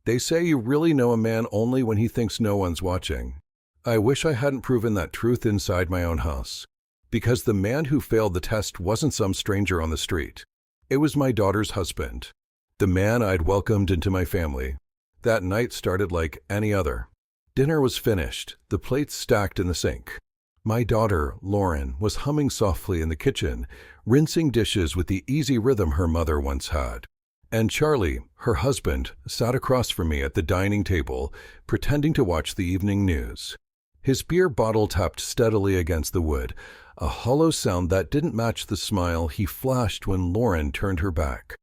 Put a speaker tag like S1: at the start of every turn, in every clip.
S1: They say you really know a man only when he thinks no one's watching. I wish I hadn't proven that truth inside my own house. Because the man who failed the test wasn't some stranger on the street. It was my daughter's husband. The man I'd welcomed into my family. That night started like any other. Dinner was finished, the plates stacked in the sink. My daughter, Lauren, was humming softly in the kitchen, rinsing dishes with the easy rhythm her mother once had. And Charlie, her husband, sat across from me at the dining table, pretending to watch the evening news. His beer bottle tapped steadily against the wood, a hollow sound that didn't match the smile he flashed when Lauren turned her back.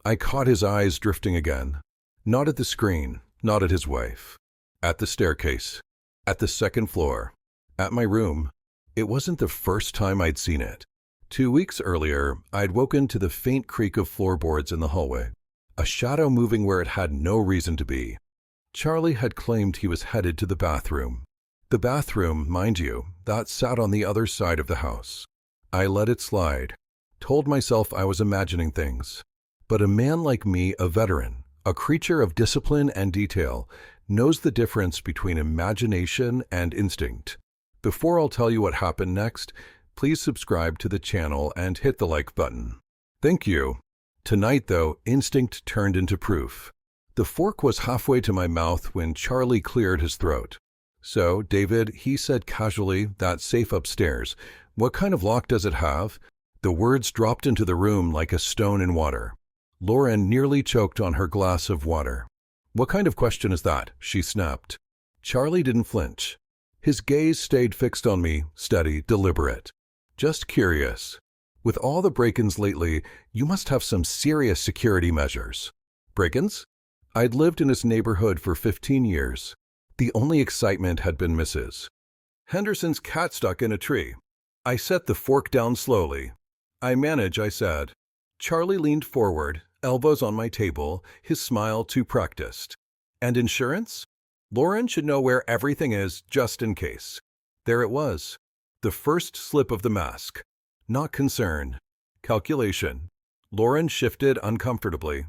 S1: I caught his eyes drifting again. Not at the screen, not at his wife. At the staircase. At the second floor. At my room. It wasn't the first time I'd seen it. 2 weeks earlier, I'd woken to the faint creak of floorboards in the hallway, a shadow moving where it had no reason to be. Charlie had claimed he was headed to the bathroom. The bathroom, mind you, that sat on the other side of the house. I let it slide, told myself I was imagining things. But a man like me, a veteran, a creature of discipline and detail, knows the difference between imagination and instinct. Before I'll tell you what happened next, please subscribe to the channel and hit the like button. Thank you. Tonight, though, instinct turned into proof. The fork was halfway to my mouth when Charlie cleared his throat. So, David, he said casually, that safe upstairs, what kind of lock does it have? The words dropped into the room like a stone in water. Lauren nearly choked on her glass of water. What kind of question is that? She snapped. Charlie didn't flinch. His gaze stayed fixed on me, steady, deliberate. Just curious. With all the break-ins lately, you must have some serious security measures. Break-ins? I'd lived in his neighborhood for 15 years. The only excitement had been Mrs. Henderson's cat stuck in a tree. I set the fork down slowly. I manage, I said. Charlie leaned forward, elbows on my table, his smile too practiced. And insurance? Lauren should know where everything is, just in case. There it was. The first slip of the mask. Not concern. Calculation. Lauren shifted uncomfortably.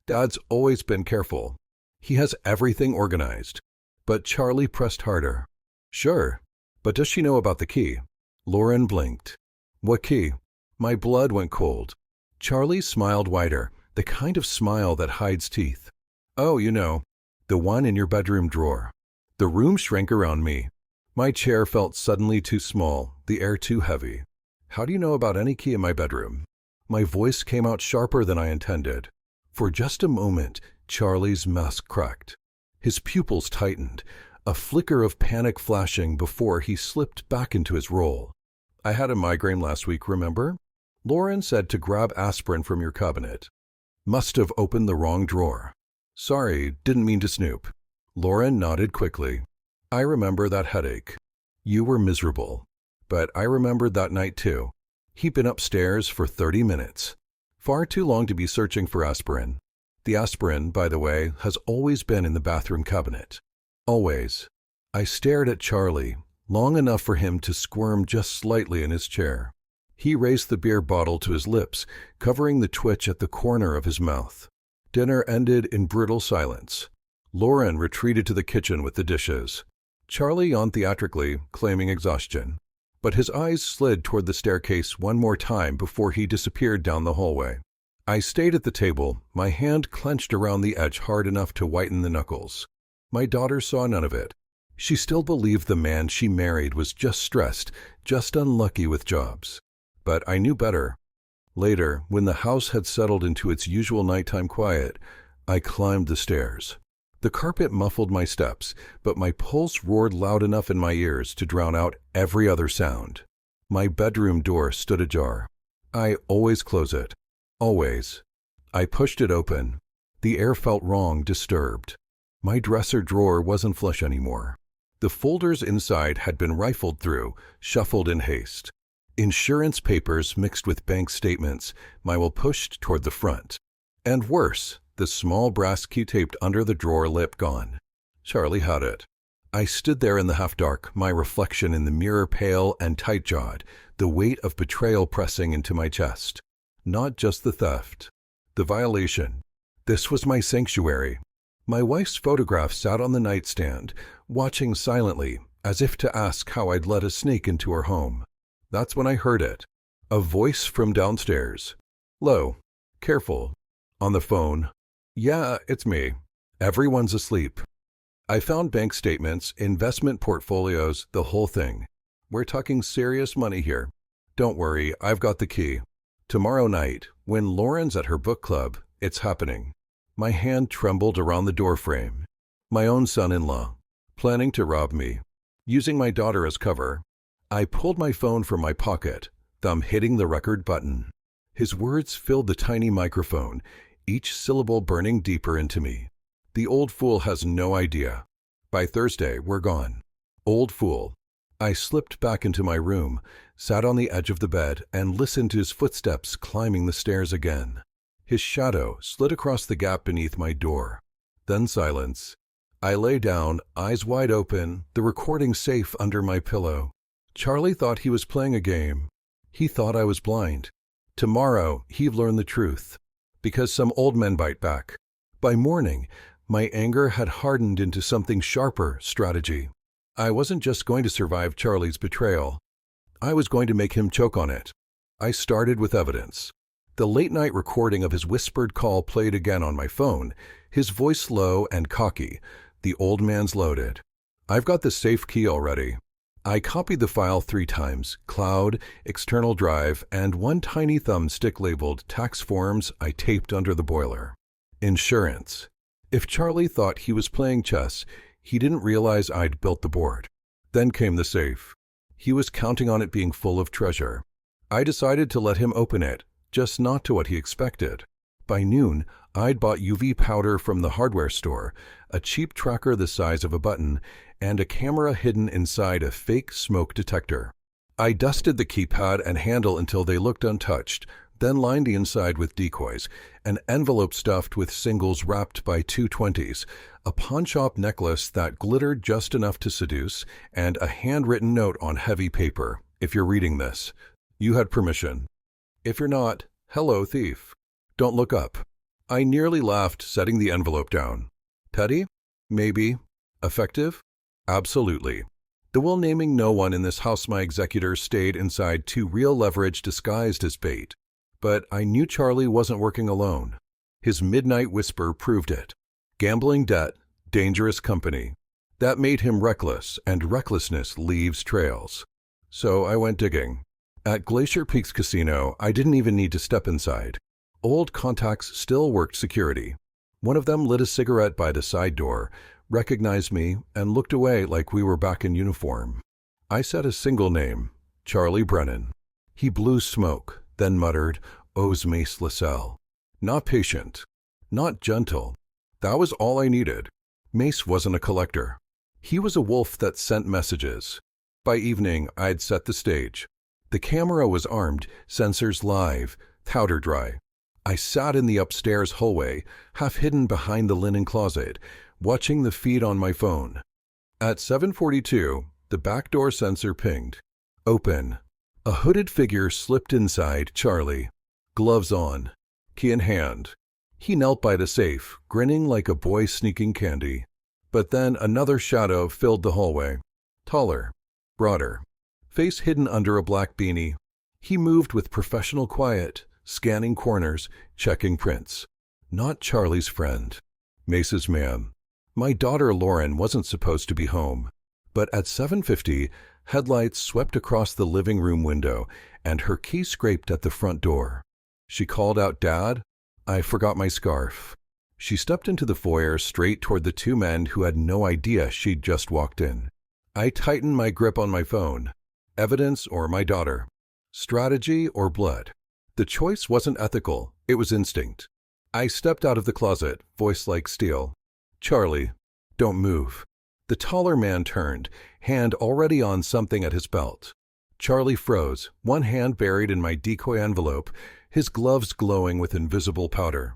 S1: Dad's always been careful. He has everything organized. But Charlie pressed harder. Sure. But does she know about the key? Lauren blinked. What key? My blood went cold. Charlie smiled wider, the kind of smile that hides teeth. Oh, you know, the one in your bedroom drawer. The room shrank around me. My chair felt suddenly too small, the air too heavy. How do you know about any key in my bedroom? My voice came out sharper than I intended. For just a moment, Charlie's mask cracked. His pupils tightened, a flicker of panic flashing before he slipped back into his role. I had a migraine last week, remember? Lauren said to grab aspirin from your cabinet. Must have opened the wrong drawer. Sorry, didn't mean to snoop. Lauren nodded quickly. I remember that headache. You were miserable. But I remembered that night too. He'd been upstairs for 30 minutes. Far too long to be searching for aspirin. The aspirin, by the way, has always been in the bathroom cabinet. Always. I stared at Charlie, long enough for him to squirm just slightly in his chair. He raised the beer bottle to his lips, covering the twitch at the corner of his mouth. Dinner ended in brutal silence. Lauren retreated to the kitchen with the dishes. Charlie yawned theatrically, claiming exhaustion. But his eyes slid toward the staircase one more time before he disappeared down the hallway. I stayed at the table, my hand clenched around the edge hard enough to whiten the knuckles. My daughter saw none of it. She still believed the man she married was just stressed, just unlucky with jobs. But I knew better. Later, when the house had settled into its usual nighttime quiet, I climbed the stairs. The carpet muffled my steps, but my pulse roared loud enough in my ears to drown out every other sound. My bedroom door stood ajar. I always close it. Always. I pushed it open. The air felt wrong, disturbed. My dresser drawer wasn't flush anymore. The folders inside had been rifled through, shuffled in haste. Insurance papers mixed with bank statements, my will pushed toward the front. And worse, the small brass key taped under the drawer lip gone. Charlie had it. I stood there in the half-dark, my reflection in the mirror pale and tight-jawed, the weight of betrayal pressing into my chest. Not just the theft. The violation. This was my sanctuary. My wife's photograph sat on the nightstand, watching silently, as if to ask how I'd let a snake into her home. That's when I heard it. A voice from downstairs. Low. Careful. On the phone. Yeah, it's me. Everyone's asleep. I found bank statements, investment portfolios, the whole thing. We're talking serious money here. Don't worry, I've got the key. Tomorrow night, when Lauren's at her book club, it's happening. My hand trembled around the doorframe. My own son-in-law, planning to rob me. Using my daughter as cover, I pulled my phone from my pocket, thumb hitting the record button. His words filled the tiny microphone, each syllable burning deeper into me. The old fool has no idea. By Thursday, we're gone. Old fool. I slipped back into my room, sat on the edge of the bed, and listened to his footsteps climbing the stairs again. His shadow slid across the gap beneath my door. Then silence. I lay down, eyes wide open, the recording safe under my pillow. Charlie thought he was playing a game. He thought I was blind. Tomorrow, he'd learn the truth. Because some old men bite back. By morning, my anger had hardened into something sharper: strategy. I wasn't just going to survive Charlie's betrayal. I was going to make him choke on it. I started with evidence. The late-night recording of his whispered call played again on my phone, his voice low and cocky. The old man's loaded. I've got the safe key already. I copied the file 3 times, cloud, external drive, and one tiny thumbstick labeled tax forms I taped under the boiler. Insurance. If Charlie thought he was playing chess, he didn't realize I'd built the board. Then came the safe. He was counting on it being full of treasure. I decided to let him open it, just not to what he expected. By noon, I'd bought UV powder from the hardware store, a cheap tracker the size of a button, and a camera hidden inside a fake smoke detector. I dusted the keypad and handle until they looked untouched, then lined the inside with decoys, an envelope stuffed with singles wrapped by 220s, a pawnshop necklace that glittered just enough to seduce, and a handwritten note on heavy paper. If you're reading this, you had permission. If you're not, hello, thief. Don't look up. I nearly laughed, setting the envelope down. Petty? Maybe. Effective? Absolutely. The will naming no one in this house my executors stayed inside to real leverage disguised as bait. But I knew Charlie wasn't working alone. His midnight whisper proved it. Gambling debt, dangerous company. That made him reckless, and recklessness leaves trails. So I went digging. At Glacier Peaks Casino, I didn't even need to step inside. Old contacts still worked security. One of them lit a cigarette by the side door, recognized me, and looked away like we were back in uniform. I said a single name, Charlie Brennan. He blew smoke, then muttered, "Owes Mace LaSalle." Not patient, not gentle. That was all I needed. Mace wasn't a collector. He was a wolf that sent messages. By evening, I'd set the stage. The camera was armed, sensors live, powder dry. I sat in the upstairs hallway, half hidden behind the linen closet, watching the feed on my phone. At 7:42, the back door sensor pinged. Open. A hooded figure slipped inside Charlie. Gloves on. Key in hand. He knelt by the safe, grinning like a boy sneaking candy. But then another shadow filled the hallway. Taller. Broader. Face hidden under a black beanie. He moved with professional quiet, scanning corners, checking prints. Not Charlie's friend. Mace's man. My daughter Lauren wasn't supposed to be home. But at 7:50, headlights swept across the living room window, and her key scraped at the front door. She called out, "Dad?" I forgot my scarf. She stepped into the foyer straight toward the 2 men who had no idea she'd just walked in. I tightened my grip on my phone. Evidence or my daughter? Strategy or blood? The choice wasn't ethical, it was instinct. I stepped out of the closet, voice like steel. "Charlie, don't move." The taller man turned, hand already on something at his belt. Charlie froze, one hand buried in my decoy envelope, his gloves glowing with invisible powder.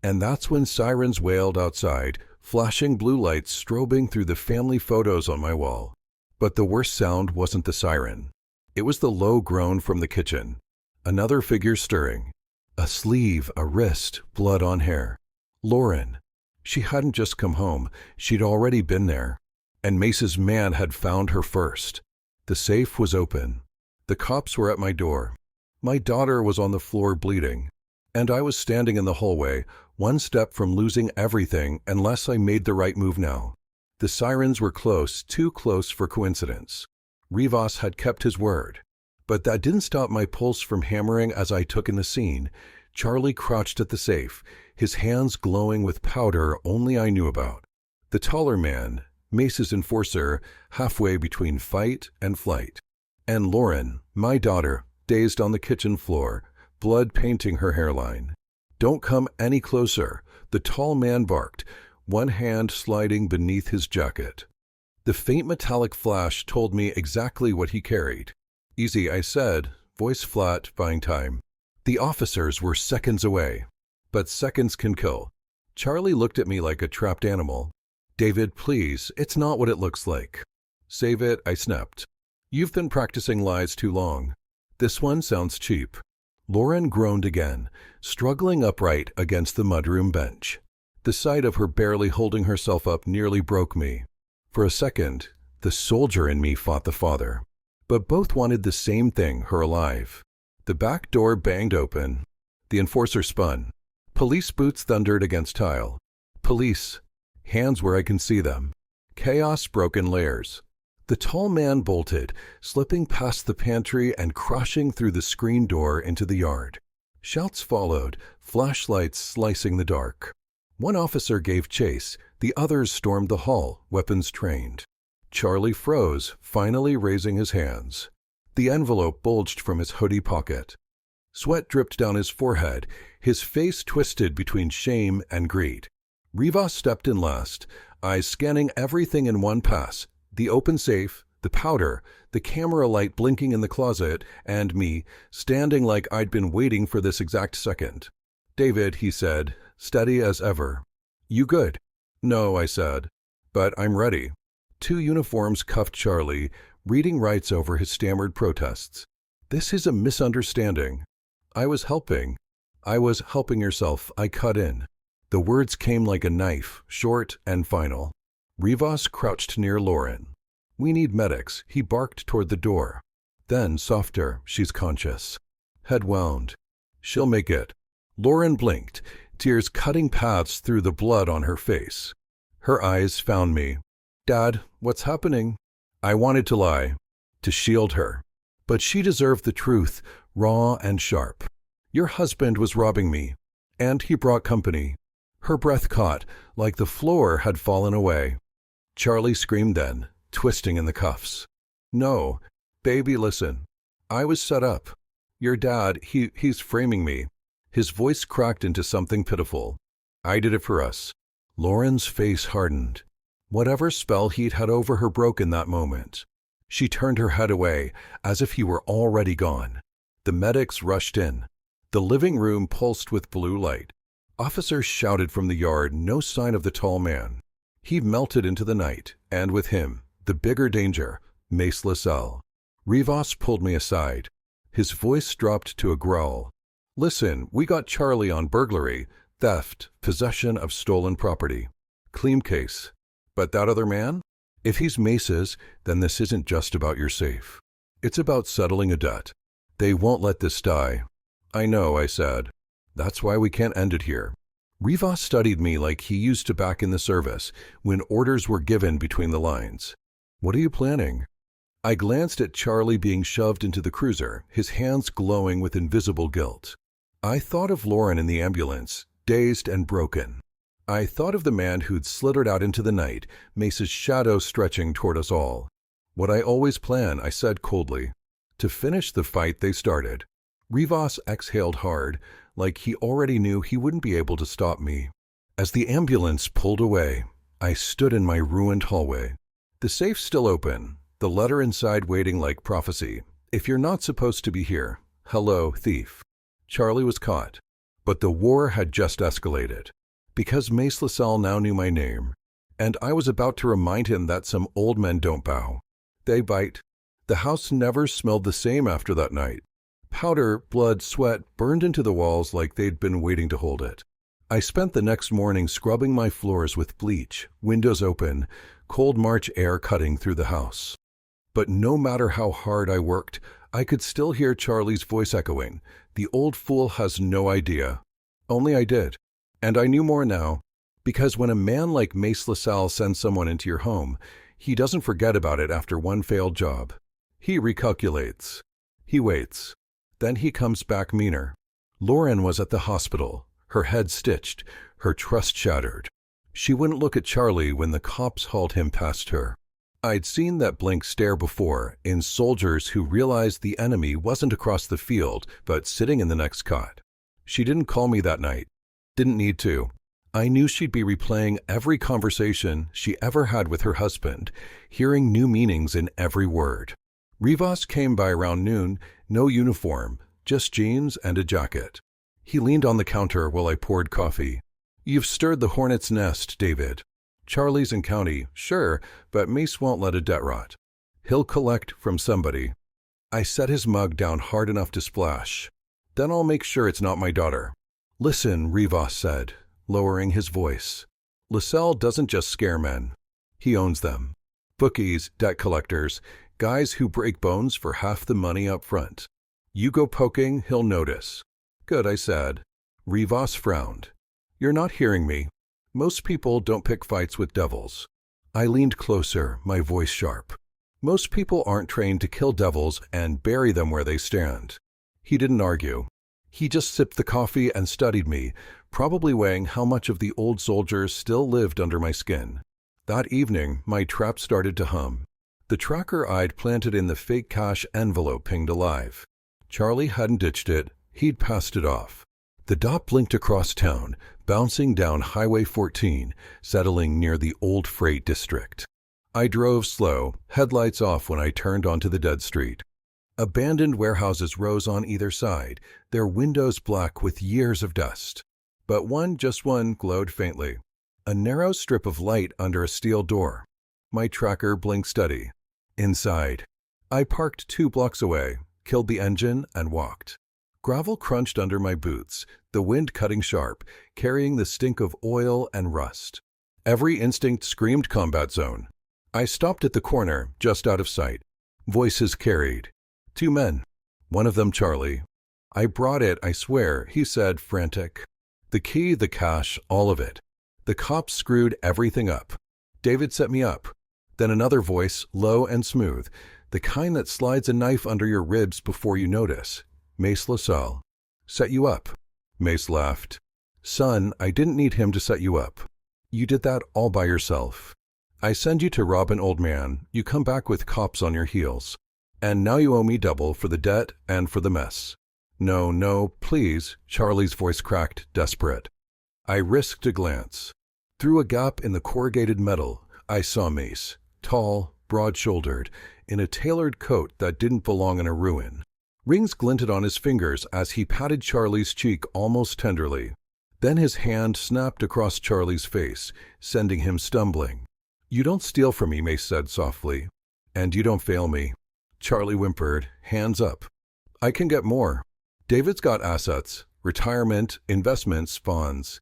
S1: And that's when sirens wailed outside, flashing blue lights strobing through the family photos on my wall. But the worst sound wasn't the siren. It was the low groan from the kitchen. Another figure stirring. A sleeve, a wrist, blood on hair. Lauren. She hadn't just come home, she'd already been there. And Mace's man had found her first. The safe was open. The cops were at my door. My daughter was on the floor bleeding. And I was standing in the hallway, one step from losing everything unless I made the right move now. The sirens were close, too close for coincidence. Rivas had kept his word. But that didn't stop my pulse from hammering as I took in the scene. Charlie crouched at the safe, his hands glowing with powder only I knew about. The taller man, Mace's enforcer, halfway between fight and flight. And Lauren, my daughter, dazed on the kitchen floor, blood painting her hairline. "Don't come any closer," the tall man barked, one hand sliding beneath his jacket. The faint metallic flash told me exactly what he carried. "Easy," I said, voice flat, buying time. The officers were seconds away. But seconds can kill. Charlie looked at me like a trapped animal. "David, please, it's not what it looks like." "Save it," I snapped. "You've been practicing lies too long. This one sounds cheap." Lauren groaned again, struggling upright against the mudroom bench. The sight of her barely holding herself up nearly broke me. For a second, the soldier in me fought the father. But both wanted the same thing, her alive. The back door banged open. The enforcer spun. Police boots thundered against tile. Police. Hands where I can see them. Chaos broke in layers. The tall man bolted, slipping past the pantry and crashing through the screen door into the yard. Shouts followed, flashlights slicing the dark. One officer gave chase, the others stormed the hall, weapons trained. Charlie froze, finally raising his hands. The envelope bulged from his hoodie pocket. Sweat dripped down his forehead, his face twisted between shame and greed. Rivas stepped in last, eyes scanning everything in one pass. The open safe, the powder, the camera light blinking in the closet, and me, standing like I'd been waiting for this exact second. "David," he said, steady as ever. "You good?" "No," I said, "but I'm ready." Two uniforms cuffed Charlie, reading rights over his stammered protests. "This is a misunderstanding." I was helping yourself, I cut in. The words came like a knife, short and final. Rivas crouched near Lauren. "We need medics," he barked toward the door. Then, softer, "She's conscious." Head wound. "She'll make it." Lauren blinked, tears cutting paths through the blood on her face. Her eyes found me. "Dad, what's happening?" I wanted to lie, to shield her. But she deserved the truth, raw and sharp. "Your husband was robbing me, and he brought company." Her breath caught, like the floor had fallen away. Charlie screamed then, twisting in the cuffs. "No, baby, listen. I was set up. Your dad, he's framing me." His voice cracked into something pitiful. "I did it for us." Lauren's face hardened. Whatever spell he'd had over her broke in that moment. She turned her head away, as if he were already gone. The medics rushed in. The living room pulsed with blue light. Officers shouted from the yard, no sign of the tall man. He melted into the night, and with him, the bigger danger, Mace LaSalle. Rivas pulled me aside. His voice dropped to a growl. "Listen, we got Charlie on burglary, theft, possession of stolen property. Clean case. But that other man? If he's Mace's, then this isn't just about your safe. It's about settling a debt. They won't let this die." "I know," I said. "That's why we can't end it here." Rivas studied me like he used to back in the service, when orders were given between the lines. "What are you planning?" I glanced at Charlie being shoved into the cruiser, his hands glowing with invisible guilt. I thought of Lauren in the ambulance, dazed and broken. I thought of the man who'd slithered out into the night, Mace's shadow stretching toward us all. "What I always plan," I said coldly. "To finish the fight they started." Rivas exhaled hard, like he already knew he wouldn't be able to stop me. As the ambulance pulled away, I stood in my ruined hallway. The safe still open, the letter inside waiting like prophecy. "If you're not supposed to be here, hello, thief." Charlie was caught, but the war had just escalated. Because Mace LaSalle now knew my name, and I was about to remind him that some old men don't bow. They bite. The house never smelled the same after that night. Powder, blood, sweat burned into the walls like they'd been waiting to hold it. I spent the next morning scrubbing my floors with bleach, windows open, cold March air cutting through the house. But no matter how hard I worked, I could still hear Charlie's voice echoing. The old fool has no idea. Only I did. And I knew more now. Because when a man like Mace LaSalle sends someone into your home, he doesn't forget about it after one failed job. He recalculates. He waits. Then he comes back meaner. Lauren was at the hospital, her head stitched, her trust shattered. She wouldn't look at Charlie when the cops hauled him past her. I'd seen that blank stare before in soldiers who realized the enemy wasn't across the field, but sitting in the next cot. She didn't call me that night. Didn't need to. I knew she'd be replaying every conversation she ever had with her husband, hearing new meanings in every word. Rivas came by around noon, no uniform, just jeans and a jacket. He leaned on the counter while I poured coffee. "You've stirred the hornet's nest, David. Charlie's in county, sure, but Mace won't let a debt rot. He'll collect from somebody." I set his mug down hard enough to splash. "Then I'll make sure it's not my daughter." "Listen," Rivas said, lowering his voice. "LaSalle doesn't just scare men. He owns them. Bookies, debt collectors, guys who break bones for half the money up front. You go poking, he'll notice." "Good," I said. Rivas frowned. "You're not hearing me. Most people don't pick fights with devils." I leaned closer, my voice sharp. "Most people aren't trained to kill devils and bury them where they stand." He didn't argue. He just sipped the coffee and studied me, probably weighing how much of the old soldier still lived under my skin. That evening, my trap started to hum. The tracker I'd planted in the fake cash envelope pinged alive. Charlie hadn't ditched it. He'd passed it off. The dot blinked across town, bouncing down Highway 14, settling near the old freight district. I drove slow, headlights off when I turned onto the dead street. Abandoned warehouses rose on either side, their windows black with years of dust. But just one, glowed faintly. A narrow strip of light under a steel door. My tracker blinked steady. Inside. I parked 2 blocks away, killed the engine, and walked. Gravel crunched under my boots, the wind cutting sharp, carrying the stink of oil and rust. Every instinct screamed combat zone. I stopped at the corner, just out of sight. Voices carried. 2 men. One of them Charlie. "I brought it, I swear," he said, frantic. "The key, the cash, all of it. The cops screwed everything up. David set me up." Then another voice, low and smooth, the kind that slides a knife under your ribs before you notice. "Mace LaSalle." "Set you up." Mace laughed. "Son, I didn't need him to set you up. You did that all by yourself. I send you to rob an old man, you come back with cops on your heels. And now you owe me double for the debt and for the mess." "No, no, please," Charlie's voice cracked, desperate. I risked a glance. Through a gap in the corrugated metal, I saw Mace, tall, broad-shouldered, in a tailored coat that didn't belong in a ruin. Rings glinted on his fingers as he patted Charlie's cheek almost tenderly. Then his hand snapped across Charlie's face, sending him stumbling. "You don't steal from me," Mace said softly. "And you don't fail me." Charlie whimpered, hands up. "I can get more. David's got assets, retirement, investments, bonds.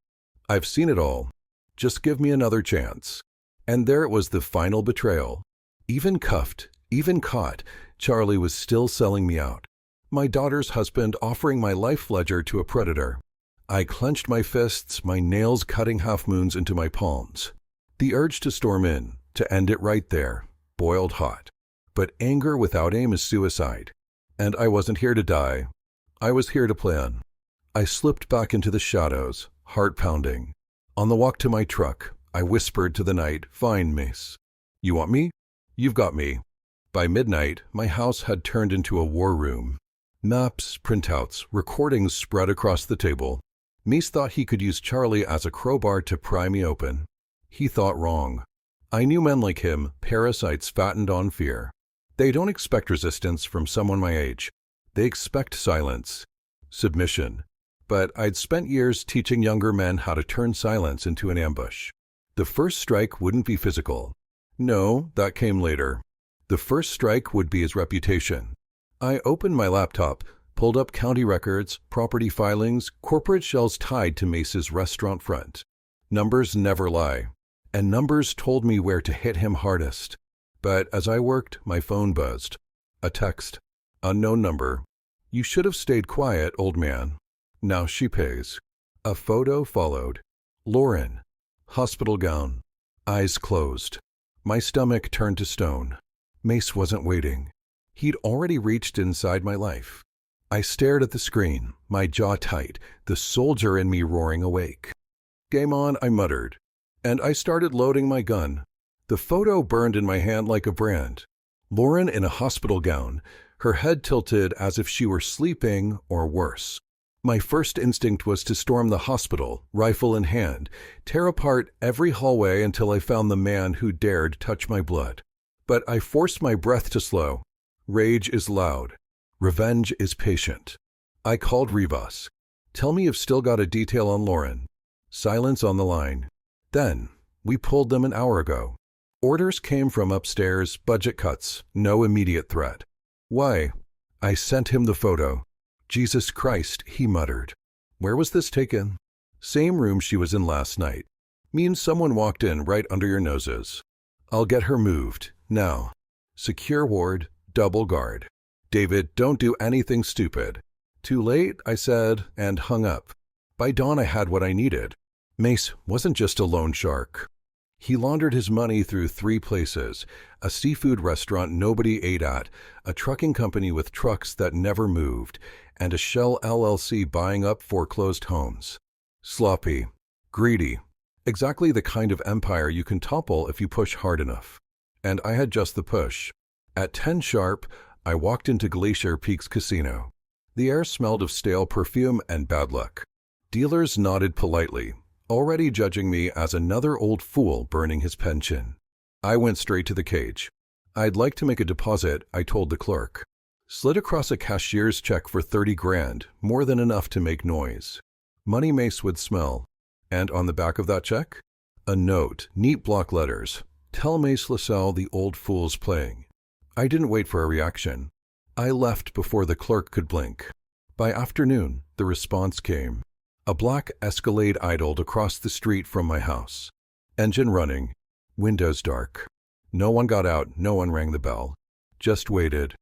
S1: I've seen it all. Just give me another chance." And there it was, the final betrayal. Even cuffed, even caught, Charlie was still selling me out. My daughter's husband offering my life ledger to a predator. I clenched my fists, my nails cutting half-moons into my palms. The urge to storm in, to end it right there, boiled hot. But anger without aim is suicide. And I wasn't here to die. I was here to plan. I slipped back into the shadows, heart pounding. On the walk to my truck, I whispered to the night, "Fine, Mace. You want me? You've got me." By midnight, my house had turned into a war room. Maps, printouts, recordings spread across the table. Mace thought he could use Charlie as a crowbar to pry me open. He thought wrong. I knew men like him, parasites fattened on fear. They don't expect resistance from someone my age. They expect silence, submission. But I'd spent years teaching younger men how to turn silence into an ambush. The first strike wouldn't be physical. No, that came later. The first strike would be his reputation. I opened my laptop, Pulled up county records, property filings, corporate shells tied to Mace's restaurant front. Numbers never lie, and numbers told me where to hit him hardest. But as I worked, my phone buzzed. A text. Unknown number. You should have stayed quiet, old man. Now she pays. A photo followed. Lauren. Hospital gown. Eyes closed. My stomach turned to stone. Mace wasn't waiting. He'd already reached inside my life. I stared at the screen, my jaw tight, the soldier in me roaring awake. Game on, I muttered. And I started loading my gun. The photo burned in my hand like a brand. Lauren in a hospital gown, her head tilted as if she were sleeping or worse. My first instinct was to storm the hospital, rifle in hand, tear apart every hallway until I found the man who dared touch my blood. But I forced my breath to slow. Rage is loud. Revenge is patient. I called Rivas. Tell me you've still got a detail on Lauren. Silence on the line. Then, we pulled them an hour ago. Orders came from upstairs, budget cuts, no immediate threat. Why? I sent him the photo. Jesus Christ, he muttered. Where was this taken? Same room she was in last night. Means someone walked in right under your noses. I'll get her moved, now. Secure ward, double guard. David, don't do anything stupid. Too late, I said, and hung up. By dawn I had what I needed. Mace wasn't just a loan shark. He laundered his money through 3 places: a seafood restaurant nobody ate at, a trucking company with trucks that never moved, and a shell LLC buying up foreclosed homes. Sloppy, greedy, exactly the kind of empire you can topple if you push hard enough. And I had just the push. At 10 sharp, I walked into Glacier Peaks Casino. The air smelled of stale perfume and bad luck. Dealers nodded politely, already judging me as another old fool burning his pension. I went straight to the cage. I'd like to make a deposit, I told the clerk. Slid across a cashier's check for 30 grand, more than enough to make noise. Money Mace would smell. And on the back of that check? A note, neat block letters. Tell Mace LaSalle the old fool's playing. I didn't wait for a reaction. I left before the clerk could blink. By afternoon, the response came. A black Escalade idled across the street from my house. Engine running, windows dark. No one got out, no one rang the bell. Just waited.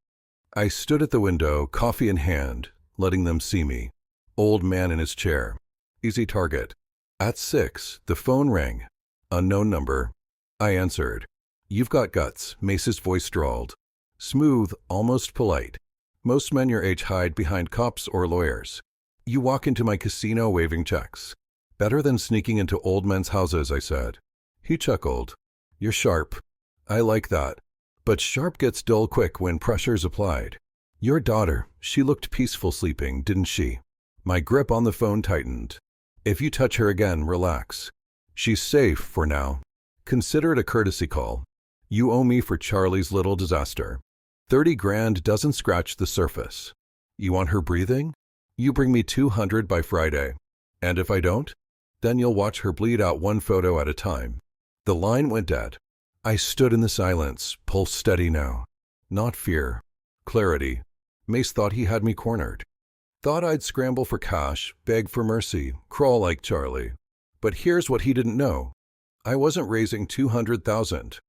S1: I stood at the window, coffee in hand, letting them see me. Old man in his chair. Easy target. At 6, the phone rang. Unknown number. I answered. You've got guts, Mace's voice drawled. Smooth, almost polite. Most men your age hide behind cops or lawyers. You walk into my casino waving checks. Better than sneaking into old men's houses, I said. He chuckled. You're sharp. I like that. But sharp gets dull quick when pressure's applied. Your daughter, she looked peaceful sleeping, didn't she? My grip on the phone tightened. If you touch her again, relax. She's safe for now. Consider it a courtesy call. You owe me for Charlie's little disaster. 30 grand doesn't scratch the surface. You want her breathing? You bring me 200 by Friday. And if I don't? Then you'll watch her bleed out one photo at a time. The line went dead. I stood in the silence, pulse steady now. Not fear. Clarity. Mace thought he had me cornered. Thought I'd scramble for cash, beg for mercy, crawl like Charlie. But here's what he didn't know. I wasn't raising 200,000.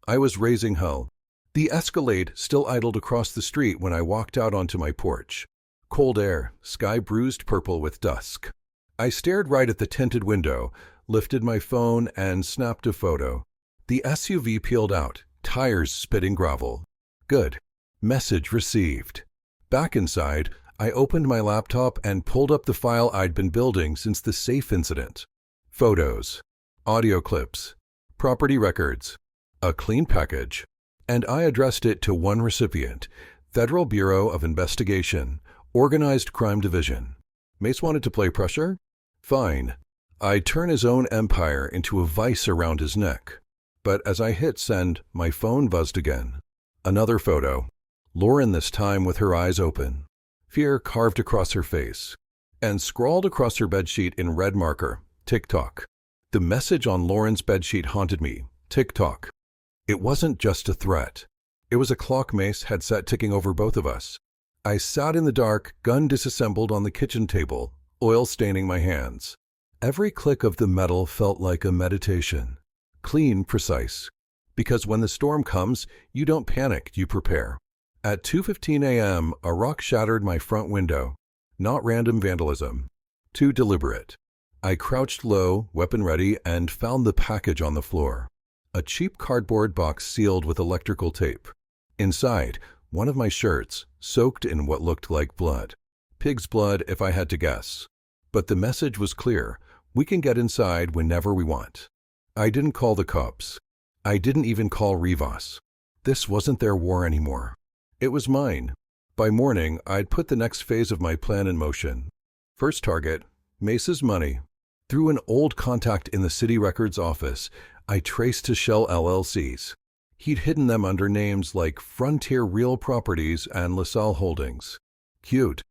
S1: I was raising hell. The Escalade still idled across the street when I walked out onto my porch. Cold air, sky bruised purple with dusk. I stared right at the tinted window, lifted my phone, and snapped a photo. The SUV peeled out, tires spitting gravel. Good. Message received. Back inside, I opened my laptop and pulled up the file I'd been building since the safe incident. Photos, audio clips, property records, a clean package. And I addressed it to one recipient, Federal Bureau of Investigation, Organized Crime Division. Mace wanted to play pressure? Fine. I'd turn his own empire into a vice around his neck. But as I hit send, my phone buzzed again. Another photo. Lauren this time with her eyes open. Fear carved across her face. And scrawled across her bedsheet in red marker, TikTok. The message on Lauren's bedsheet haunted me, TikTok. It wasn't just a threat. It was a clock Mace had set ticking over both of us. I sat in the dark, gun disassembled on the kitchen table, oil staining my hands. Every click of the metal felt like a meditation. Clean, precise. Because when the storm comes, you don't panic, you prepare. At 2:15 a.m., a rock shattered my front window. Not random vandalism. Too deliberate. I crouched low, weapon ready, and found the package on the floor. A cheap cardboard box sealed with electrical tape. Inside, one of my shirts, soaked in what looked like blood. Pig's blood, if I had to guess. But the message was clear. We can get inside whenever we want. I didn't call the cops. I didn't even call Rivas. This wasn't their war anymore. It was mine. By morning, I'd put the next phase of my plan in motion. First target, Mace's money. Through an old contact in the city records office, I traced his shell LLCs. He'd hidden them under names like Frontier Real Properties and LaSalle Holdings. Cute.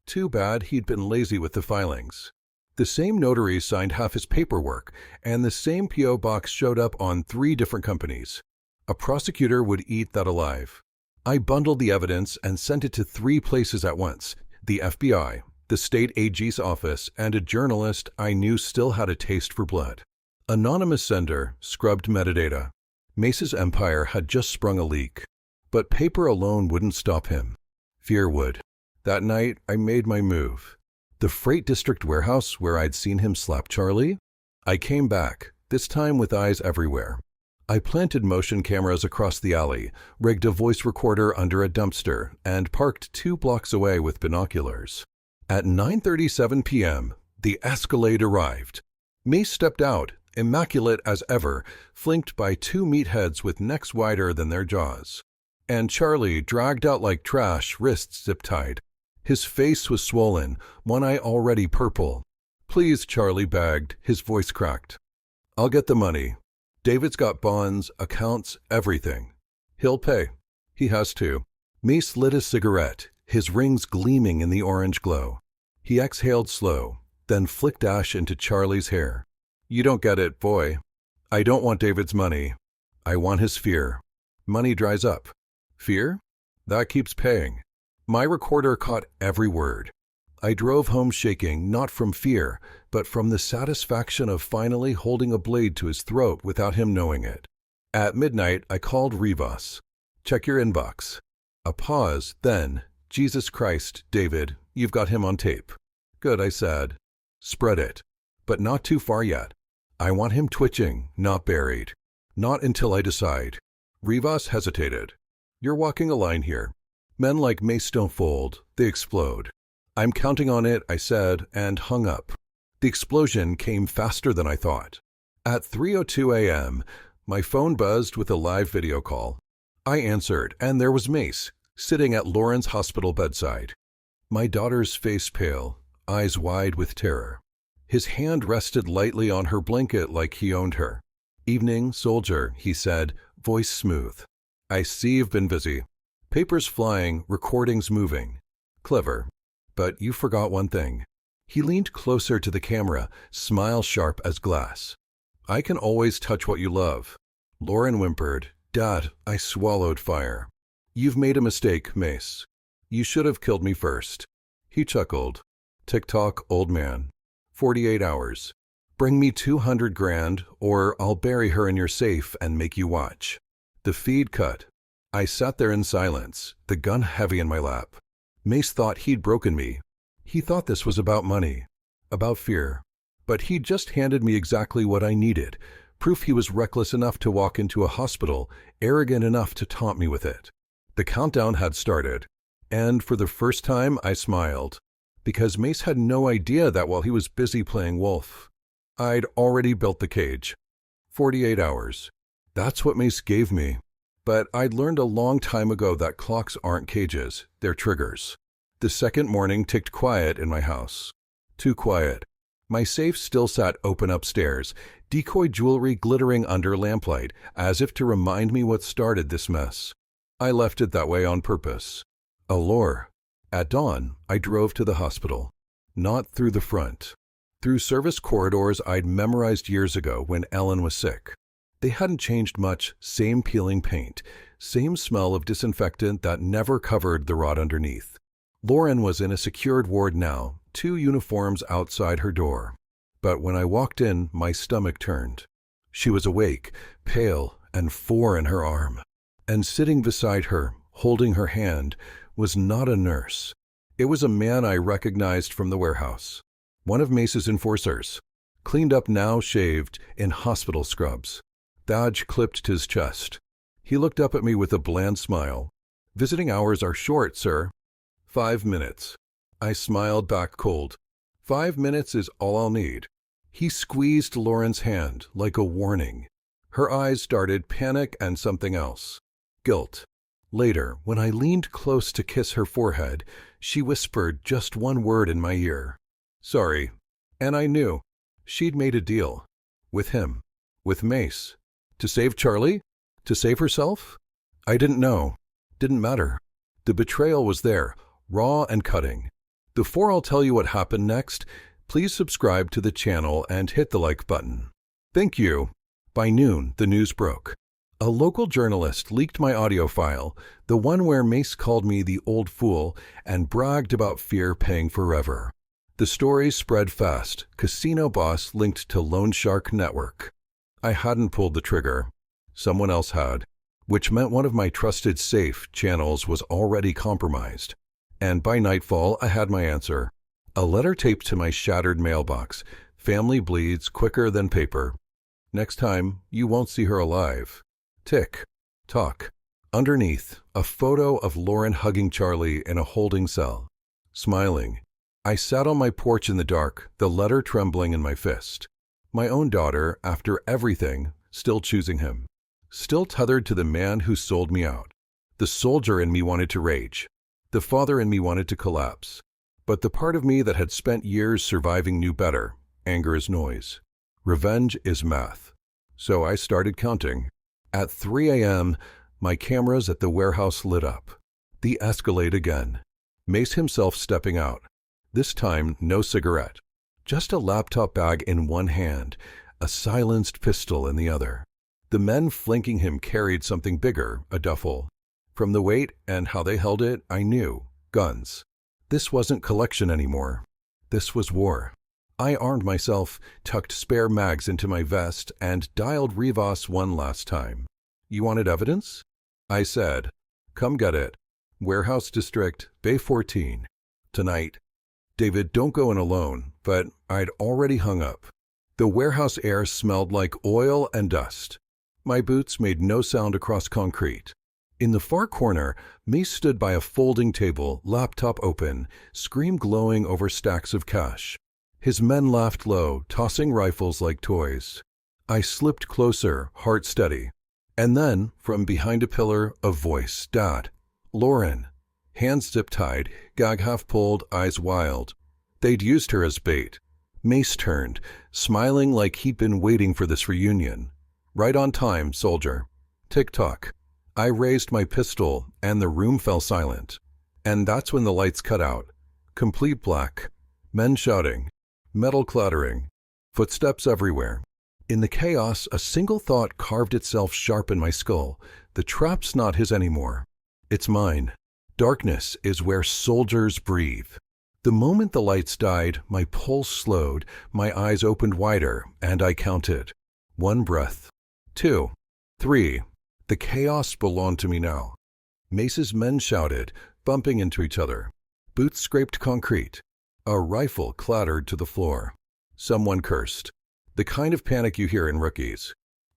S1: Too bad he'd been lazy with the filings. The same notary signed half his paperwork, and the same P.O. box showed up on 3 different companies. A prosecutor would eat that alive. I bundled the evidence and sent it to 3 places at once: the FBI, the state AG's office, and a journalist I knew still had a taste for blood. Anonymous sender, scrubbed metadata. Mace's empire had just sprung a leak. But paper alone wouldn't stop him. Fear would. That night, I made my move. The Freight District warehouse where I'd seen him slap Charlie? I came back, this time with eyes everywhere. I planted motion cameras across the alley, rigged a voice recorder under a dumpster, and parked 2 blocks away with binoculars. At 9:37 p.m., the Escalade arrived. Mace stepped out, immaculate as ever, flanked by 2 meatheads with necks wider than their jaws. And Charlie dragged out like trash, wrists zip-tied. His face was swollen, one eye already purple. "Please," Charlie begged, his voice cracked. "I'll get the money. David's got bonds, accounts, everything. He'll pay. He has to." Mace lit a cigarette, his rings gleaming in the orange glow. He exhaled slow, then flicked ash into Charlie's hair. "You don't get it, boy. I don't want David's money. I want his fear. Money dries up. Fear? That keeps paying." My recorder caught every word. I drove home shaking, not from fear, but from the satisfaction of finally holding a blade to his throat without him knowing it. At midnight, I called Rivas. "Check your inbox." A pause, then, "Jesus Christ, David, you've got him on tape." "Good," I said. "Spread it. But not too far yet. I want him twitching, not buried. Not until I decide." Rivas hesitated. "You're walking a line here. Men like Mace don't fold, they explode." "I'm counting on it," I said, and hung up. The explosion came faster than I thought. At 3:02 a.m., my phone buzzed with a live video call. I answered, and there was Mace, sitting at Lauren's hospital bedside. My daughter's face pale, eyes wide with terror. His hand rested lightly on her blanket like he owned her. "Evening, soldier," he said, voice smooth. "I see you've been busy. Papers flying, recordings moving. Clever. But you forgot one thing." He leaned closer to the camera, smile sharp as glass. "I can always touch what you love." Lauren whimpered. "Dad," I swallowed fire. "You've made a mistake, Mace. You should have killed me first." He chuckled. "Tick-tock, old man. 48 hours. Bring me 200 grand, or I'll bury her in your safe and make you watch." The feed cut. I sat there in silence, the gun heavy in my lap. Mace thought he'd broken me. He thought this was about money, about fear. But he'd just handed me exactly what I needed, proof he was reckless enough to walk into a hospital, arrogant enough to taunt me with it. The countdown had started, and for the first time I smiled, because Mace had no idea that while he was busy playing wolf, I'd already built the cage. 48 hours. That's what Mace gave me. But I'd learned a long time ago that clocks aren't cages, they're triggers. The second morning ticked quiet in my house. Too quiet. My safe still sat open upstairs, decoy jewelry glittering under lamplight, as if to remind me what started this mess. I left it that way on purpose. Allure. At dawn, I drove to the hospital. Not through the front. Through service corridors I'd memorized years ago when Ellen was sick. They hadn't changed much, same peeling paint, same smell of disinfectant that never covered the rot underneath. Lauren was in a secured ward now, 2 uniforms outside her door. But when I walked in, my stomach turned. She was awake, pale, and 4 in her arm. And sitting beside her, holding her hand, was not a nurse. It was a man I recognized from the warehouse. One of Mace's enforcers. Cleaned up now, shaved, in hospital scrubs. Badge clipped to his chest. He looked up at me with a bland smile. "Visiting hours are short, sir." 5 minutes. I smiled back cold. 5 minutes is all I'll need. He squeezed Lauren's hand like a warning. Her eyes started panic and something else. Guilt. Later, when I leaned close to kiss her forehead, she whispered just one word in my ear. "Sorry." And I knew. She'd made a deal. With him. With Mace. To save Charlie? To save herself? I didn't know. Didn't matter. The betrayal was there, raw and cutting. Before I'll tell you what happened next, please subscribe to the channel and hit the like button. Thank you. By noon, the news broke. A local journalist leaked my audio file, the one where Mace called me the old fool and bragged about fear paying forever. The story spread fast, casino boss linked to Loan Shark Network. I hadn't pulled the trigger. Someone else had, which meant one of my trusted safe channels was already compromised. And by nightfall, I had my answer. A letter taped to my shattered mailbox. Family bleeds quicker than paper. Next time, you won't see her alive. Tick. Tock. Underneath, a photo of Lauren hugging Charlie in a holding cell. Smiling. I sat on my porch in the dark, the letter trembling in my fist. My own daughter, after everything, still choosing him. Still tethered to the man who sold me out. The soldier in me wanted to rage. The father in me wanted to collapse. But the part of me that had spent years surviving knew better. Anger is noise. Revenge is math. So I started counting. At 3 a.m., my cameras at the warehouse lit up. The escalade again. Mace himself stepping out. This time, no cigarette. Just a laptop bag in one hand, a silenced pistol in the other. The men flanking him carried something bigger, a duffel. From the weight and how they held it, I knew. Guns. This wasn't collection anymore. This was war. I armed myself, tucked spare mags into my vest, and dialed Rivas one last time. "You wanted evidence?" I said. "Come get it. Warehouse District, Bay 14. Tonight." "David, don't go in alone," but I'd already hung up. The warehouse air smelled like oil and dust. My boots made no sound across concrete. In the far corner, Mace stood by a folding table, laptop open, screen glowing over stacks of cash. His men laughed low, tossing rifles like toys. I slipped closer, heart steady. And then, from behind a pillar, a voice. "Dad." "Lauren." Hands zip-tied, gag half-pulled, eyes wild. They'd used her as bait. Mace turned, smiling like he'd been waiting for this reunion. "Right on time, soldier." Tick-tock. I raised my pistol, and the room fell silent. And that's when the lights cut out. Complete black. Men shouting. Metal clattering. Footsteps everywhere. In the chaos, a single thought carved itself sharp in my skull. The trap's not his anymore. It's mine. Darkness is where soldiers breathe. The moment the lights died, my pulse slowed, my eyes opened wider, and I counted. 1 breath. 2. 3. The chaos belonged to me now. Mace's men shouted, bumping into each other. Boots scraped concrete. A rifle clattered to the floor. Someone cursed. The kind of panic you hear in rookies.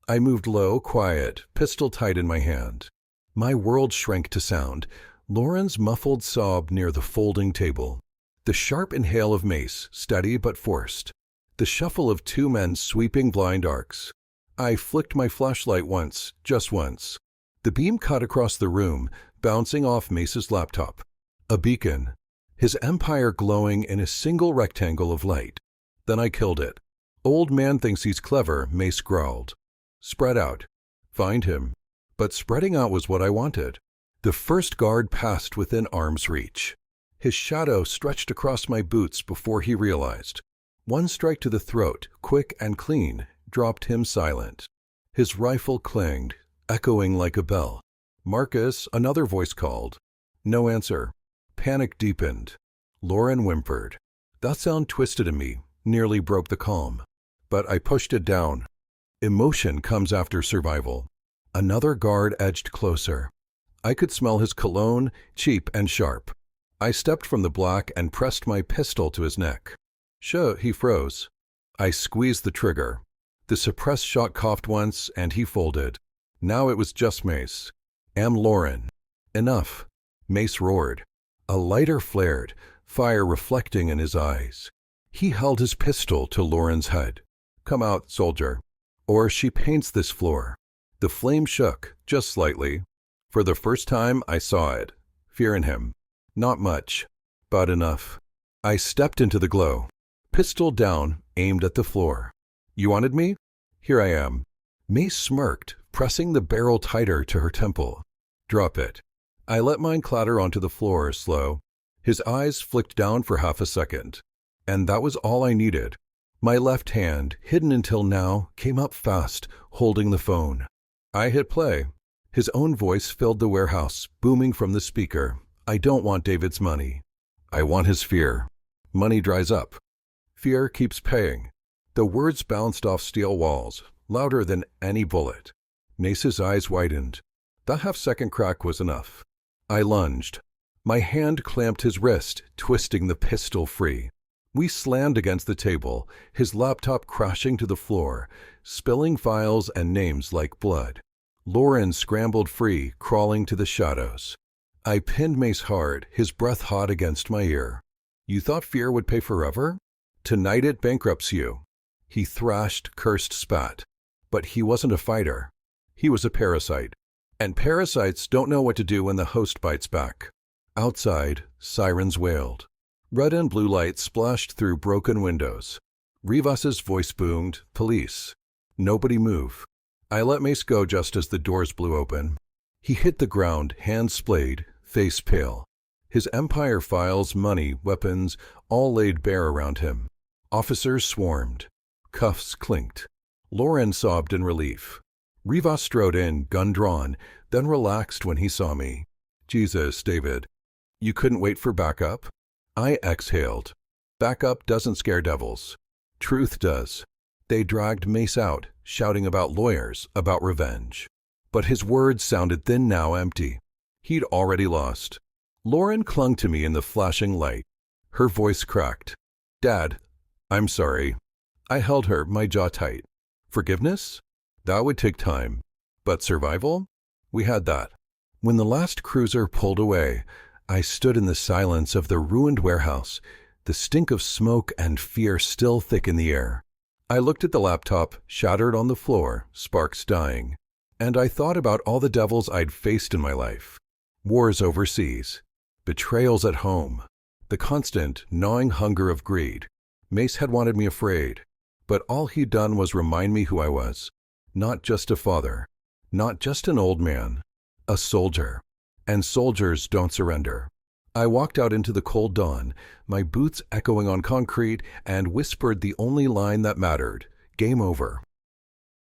S1: I moved low, quiet, pistol tight in my hand. My world shrank to sound. Lauren's muffled sob near the folding table. The sharp inhale of Mace, steady but forced. The shuffle of 2 men sweeping blind arcs. I flicked my flashlight once, just once. The beam cut across the room, bouncing off Mace's laptop. A beacon. His empire glowing in a single rectangle of light. Then I killed it. "Old man thinks he's clever," Mace growled. "Spread out. Find him." But spreading out was what I wanted. The first guard passed within arm's reach. His shadow stretched across my boots before he realized. One strike to the throat, quick and clean, dropped him silent. His rifle clanged, echoing like a bell. "Marcus," another voice called. No answer. Panic deepened. Lauren whimpered. That sound twisted in me, nearly broke the calm. But I pushed it down. Emotion comes after survival. Another guard edged closer. I could smell his cologne, cheap and sharp. I stepped from the black and pressed my pistol to his neck. Shh, he froze. I squeezed the trigger. The suppressed shot coughed once, and he folded. Now it was just Mace. Am Lauren. Enough. Mace roared. A lighter flared, fire reflecting in his eyes. He held his pistol to Lauren's head. Come out, soldier. Or she paints this floor. The flame shook, just slightly. For the first time, I saw it. Fear in him. Not much, but enough. I stepped into the glow. Pistol down, aimed at the floor. You wanted me? Here I am. Mace smirked, pressing the barrel tighter to her temple. Drop it. I let mine clatter onto the floor, slow. His eyes flicked down for half a second. And that was all I needed. My left hand, hidden until now, came up fast, holding the phone. I hit play. His own voice filled the warehouse, booming from the speaker. I don't want David's money. I want his fear. Money dries up. Fear keeps paying. The words bounced off steel walls, louder than any bullet. Mace's eyes widened. That half-second crack was enough. I lunged. My hand clamped his wrist, twisting the pistol free. We slammed against the table, his laptop crashing to the floor, spilling files and names like blood. Lauren scrambled free, crawling to the shadows. I pinned Mace hard, his breath hot against my ear. You thought fear would pay forever? Tonight it bankrupts you. He thrashed, cursed, spat. But he wasn't a fighter. He was a parasite. And parasites don't know what to do when the host bites back. Outside, sirens wailed. Red and blue lights splashed through broken windows. Rivas's voice boomed, police. Nobody move. I let Mace go just as the doors blew open. He hit the ground, hands splayed, face pale. His empire files, money, weapons, all laid bare around him. Officers swarmed. Cuffs clinked. Lauren sobbed in relief. Rivas strode in, gun drawn, then relaxed when he saw me. Jesus, David. You couldn't wait for backup? I exhaled. Backup doesn't scare devils. Truth does. They dragged Mace out, shouting about lawyers, about revenge. But his words sounded thin now, empty. He'd already lost. Lauren clung to me in the flashing light. Her voice cracked. Dad, I'm sorry. I held her, my jaw tight. Forgiveness? That would take time. But survival? We had that. When the last cruiser pulled away, I stood in the silence of the ruined warehouse, the stink of smoke and fear still thick in the air. I looked at the laptop, shattered on the floor, sparks dying. And I thought about all the devils I'd faced in my life. Wars overseas. Betrayals at home. The constant, gnawing hunger of greed. Mace had wanted me afraid. But all he'd done was remind me who I was. Not just a father. Not just an old man. A soldier. And soldiers don't surrender. I walked out into the cold dawn, my boots echoing on concrete, and whispered the only line that mattered. Game over.